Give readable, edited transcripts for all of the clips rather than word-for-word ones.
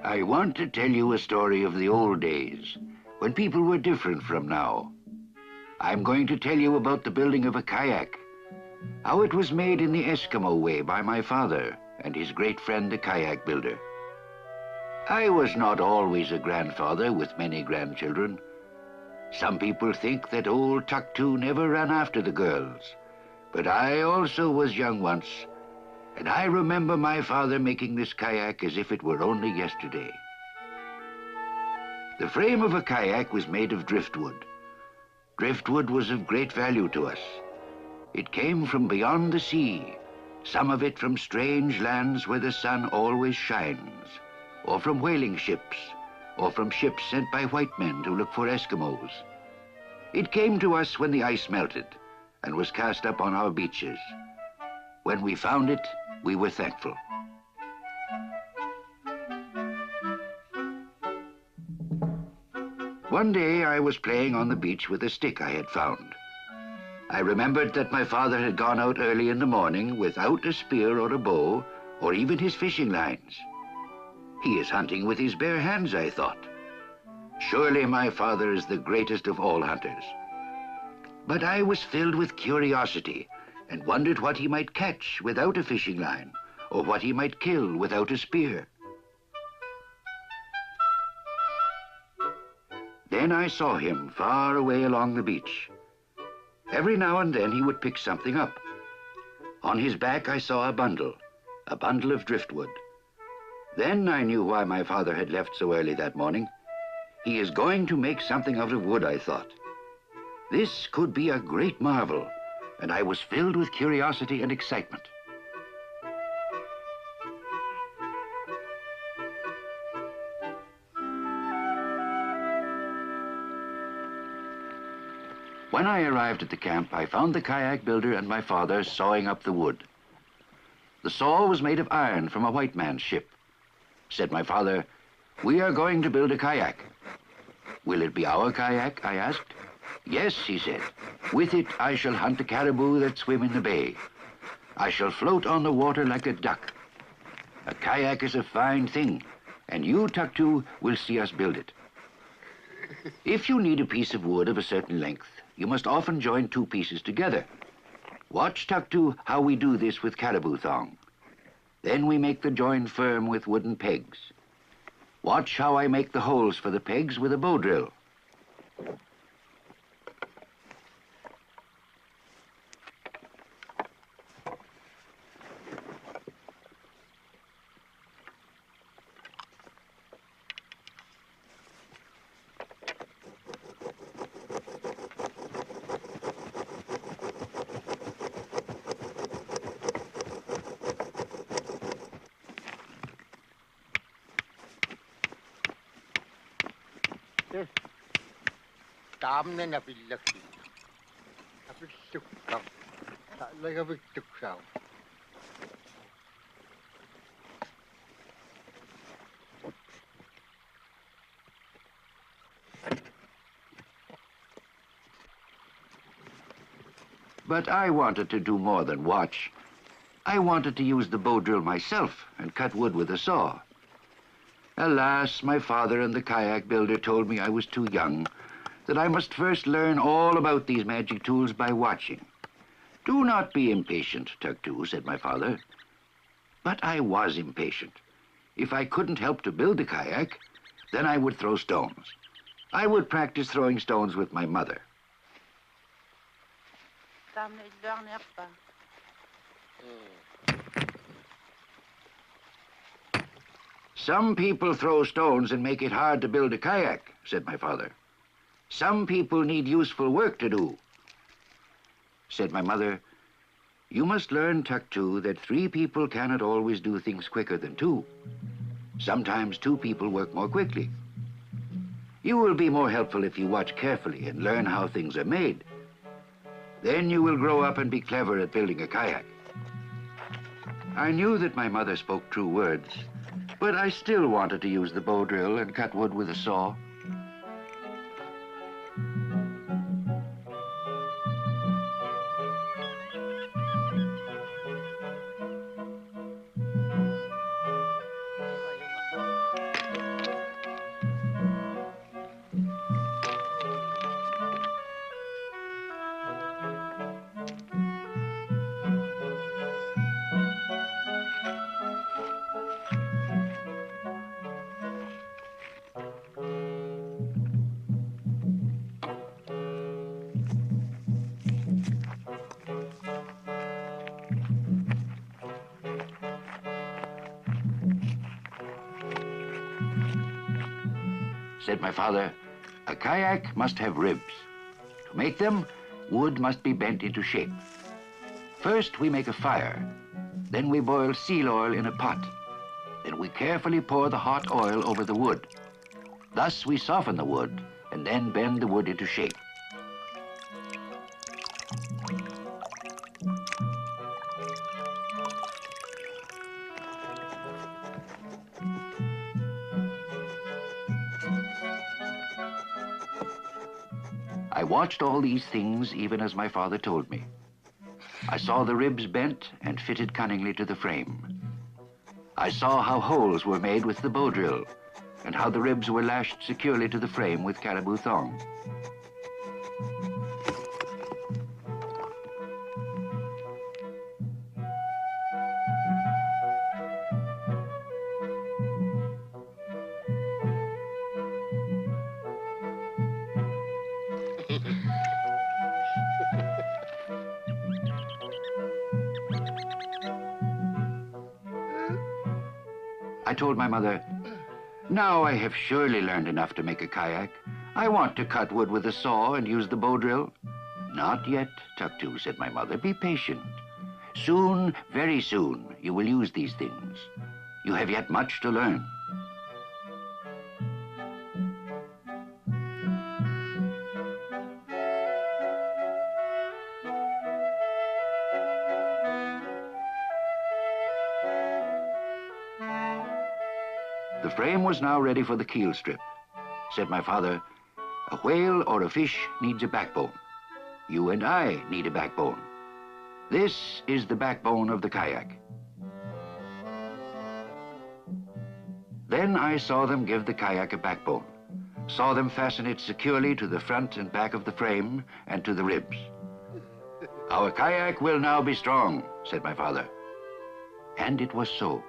I want to tell you a story of the old days, when people were different from now. I'm going to tell you about the building of a kayak, how it was made in the Eskimo way by my father and his great friend the kayak builder. I was not always a grandfather with many grandchildren. Some people think that old Tuktu never ran after the girls, but I also was young once, and I remember my father making this kayak as if it were only yesterday. The frame of a kayak was made of driftwood. Driftwood was of great value to us. It came from beyond the sea, some of it from strange lands where the sun always shines, or from whaling ships, or from ships sent by white men to look for Eskimos. It came to us when the ice melted and was cast up on our beaches. When we found it, we were thankful. One day I was playing on the beach with a stick I had found. I remembered that my father had gone out early in the morning without a spear or a bow, or even his fishing lines. He is hunting with his bare hands, I thought. Surely my father is the greatest of all hunters. But I was filled with curiosity and wondered what he might catch without a fishing line, or what he might kill without a spear. Then I saw him far away along the beach. Every now and then he would pick something up. On his back I saw a bundle of driftwood. Then I knew why my father had left so early that morning. He is going to make something out of wood, I thought. This could be a great marvel, and I was filled with curiosity and excitement. When I arrived at the camp, I found the kayak builder and my father sawing up the wood. The saw was made of iron from a white man's ship. Said my father, "We are going to build a kayak." "Will it be our kayak?" I asked. "Yes," he said. "With it I shall hunt the caribou that swim in the bay. I shall float on the water like a duck. A kayak is a fine thing, and you, Tuktu, will see us build it. If you need a piece of wood of a certain length, you must often join two pieces together. Watch, Tuktu, how we do this with caribou thong. Then we make the join firm with wooden pegs. Watch how I make the holes for the pegs with a bow drill." Tám nên là bị lực là bị sụp cọc lấy cái bị sụp sầu. But I wanted to do more than watch. I wanted to use the bow drill myself and cut wood with a saw. Alas, my father and the kayak builder told me I was too young, that I must first learn all about these magic tools by watching. "Do not be impatient, Tuktu," said my father. But I was impatient. If I couldn't help to build the kayak, then I would throw stones. I would practice throwing stones with my mother. "Some people throw stones and make it hard to build a kayak," said my father. "Some people need useful work to do." Said my mother, "You must learn, Tuktu, that 3 people cannot always do things quicker than 2. Sometimes 2 people work more quickly. You will be more helpful if you watch carefully and learn how things are made. Then you will grow up and be clever at building a kayak." I knew that my mother spoke true words, but I still wanted to use the bow drill and cut wood with a saw. said my father, a kayak must have ribs. To make them, wood must be bent into shape. First, we make a fire. Then we boil seal oil in a pot. Then we carefully pour the hot oil over the wood. Thus we soften the wood and then bend the wood into shape. I watched all these things even as my father told me. I saw the ribs bent and fitted cunningly to the frame. I saw how holes were made with the bow drill and how the ribs were lashed securely to the frame with caribou thong. I told my mother, now I have surely learned enough to make a kayak. I want to cut wood with a saw and use the bow drill. Not yet, Tuktu, said my mother. Be patient. Soon, very soon, you will use these things. You have yet much to learn. The frame was now ready for the keel strip. Said my father, a whale or a fish needs a backbone. You and I need a backbone. This is the backbone of the kayak. Then I saw them give the kayak a backbone, saw them fasten it securely to the front and back of the frame and to the ribs. Our kayak will now be strong, said my father. And it was so.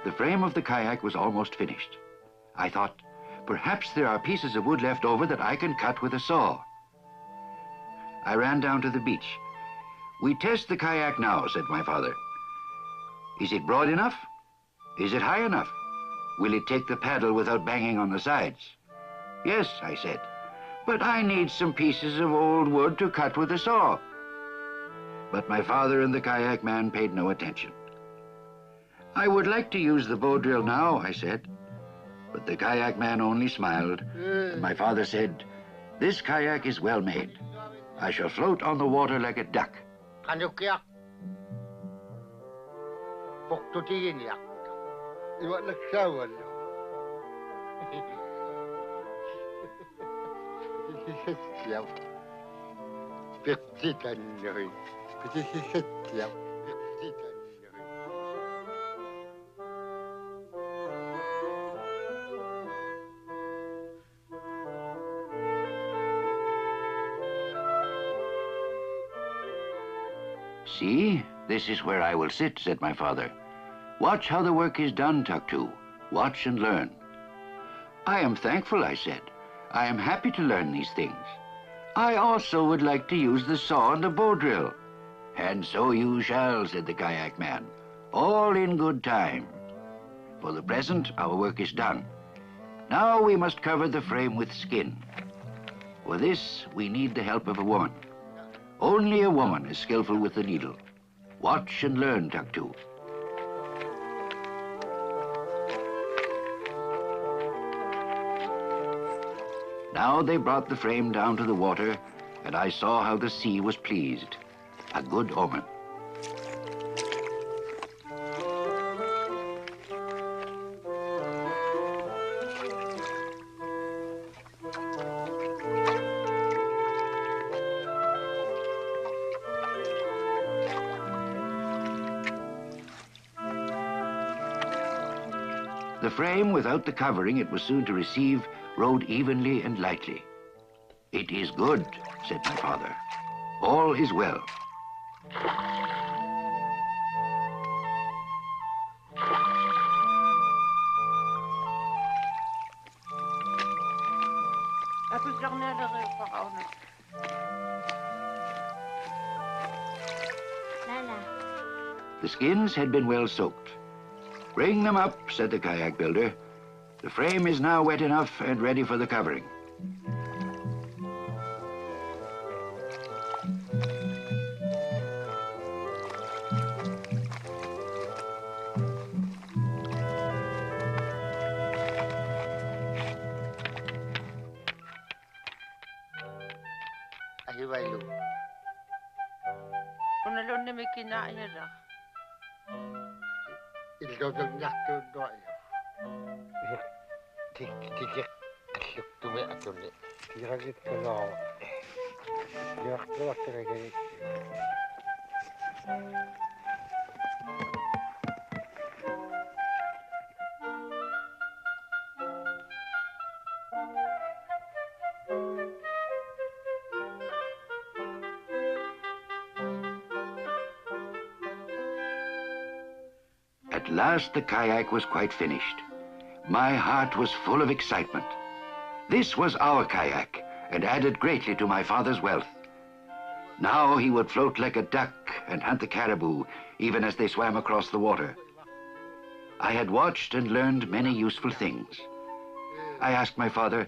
The frame of the kayak was almost finished. I thought, perhaps there are pieces of wood left over that I can cut with a saw. I ran down to the beach. We test the kayak now, said my father. Is it broad enough? Is it high enough? Will it take the paddle without banging on the sides? Yes, I said, but I need some pieces of old wood to cut with a saw. But my father and the kayak man paid no attention. I would like to use the bow drill now, I said. But the kayak man only smiled, and my father said, this kayak is well made. I shall float on the water like a duck. Kanukyak. Poktutiin-yak. Iwa nagsawan. Siyaw. Piksitan nyoy. Piksitan siyaw. Piksitan. See, this is where I will sit, said my father. Watch how the work is done, Tuktu. Watch and learn. I am thankful, I said. I am happy to learn these things. I also would like to use the saw and the bow drill. And so you shall, said the kayak man, all in good time. For the present, our work is done. Now we must cover the frame with skin. For this, we need the help of a woman. Only a woman is skillful with the needle. Watch and learn, Tuktu. Now they brought the frame down to the water, and I saw how the sea was pleased. A good omen. The frame, without the covering it was soon to receive, rode evenly and lightly. "It is good," said my father. "All is well." The skins had been well soaked. "Bring them up," said the kayak builder. "The frame is now wet enough and ready for the covering." Ahiwailo. Unalon na may kinaaya ra. Ilgawag nakto doon. Tikik tuktu me atone. Tiragit kalau. Yakto waktu lagi. At last the kayak was quite finished. My heart was full of excitement. This was our kayak, and added greatly to my father's wealth. Now he would float like a duck and hunt the caribou, even as they swam across the water. I had watched and learned many useful things. I asked my father,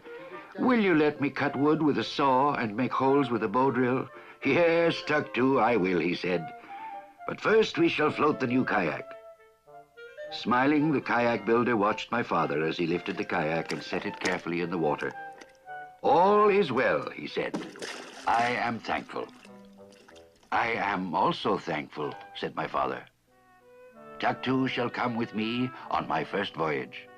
"Will you let me cut wood with a saw and make holes with a bow drill?" "Yes, Tuktu, I will," he said. "But first we shall float the new kayak." Smiling, the kayak builder watched my father as he lifted the kayak and set it carefully in the water. "All is well," he said. "I am thankful." "I am also thankful," said my father. "Tuktu shall come with me on my first voyage."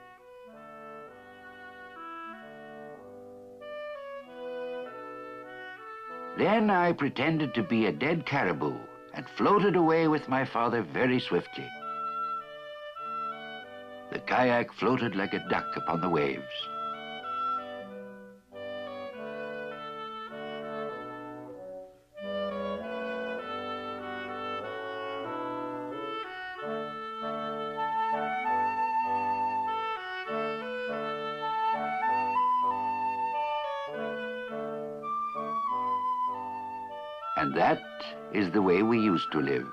Then I pretended to be a dead caribou and floated away with my father very swiftly. The kayak floated like a duck upon the waves. And that is the way we used to live.